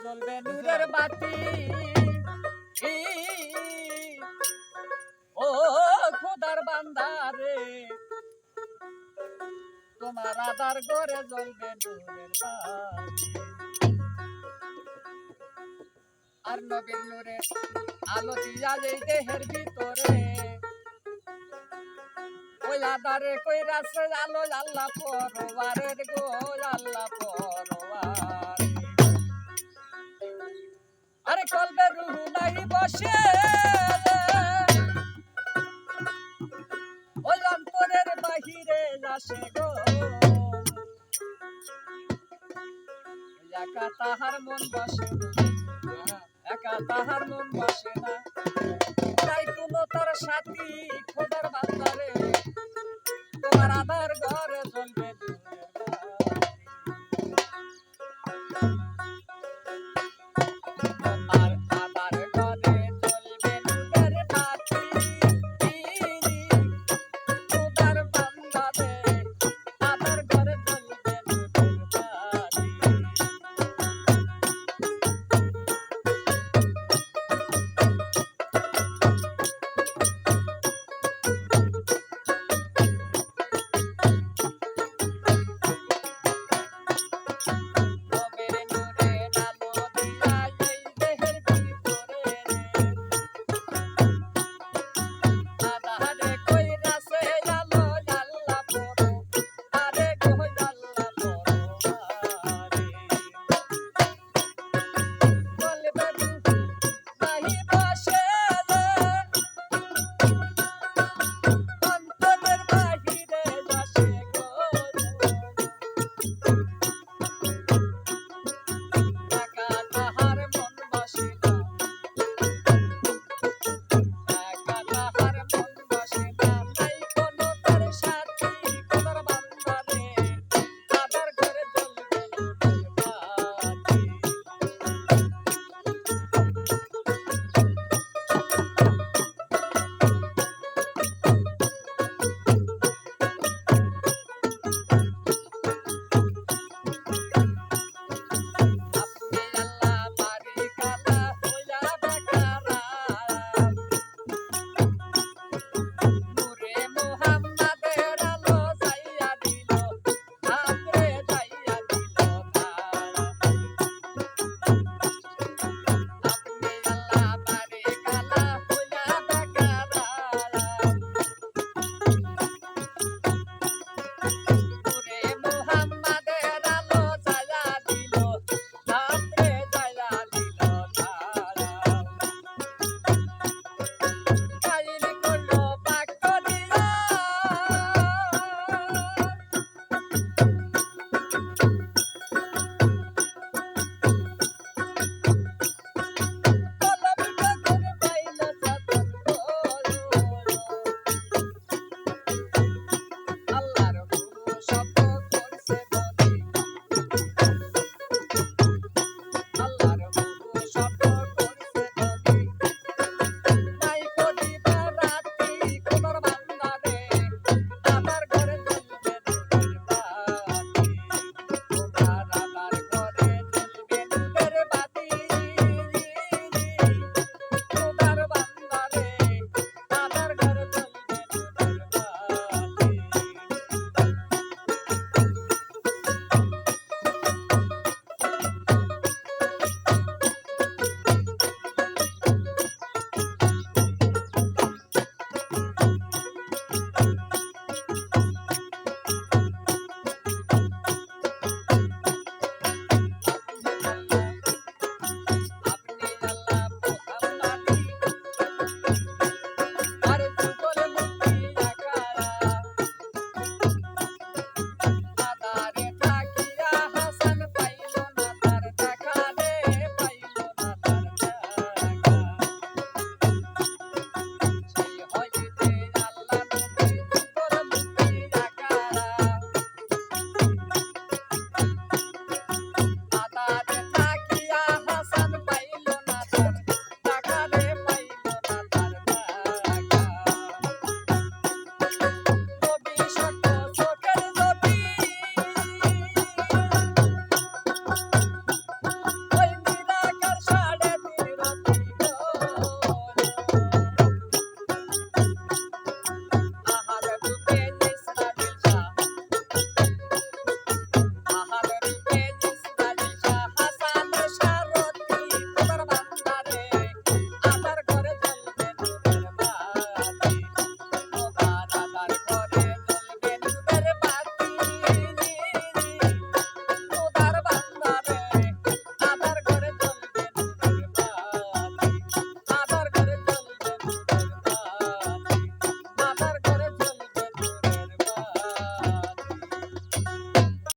জ্বলবে নূরের বাতি। ও খোদার বান্দারে তোমার আদার ঘরে জ্বলবে নূরের বাতি। আর নবীর নূরে আলো দিয়া এই দেহের ভিতরে ওই আদারে কইরাছে আলো আল্লাহ পরওয়ারের গো আল্লাহ পরওয়ার। আরে কলবে রুহু নাই বসে ওই অন্তরের বাহিরে আসে গো। একা তাহার মন বসে না, একা তাহার মন বসে না, তাই কোনো তার সাথী খোদার বান্দারে তোমার আদার ঘরে জ্বলবে।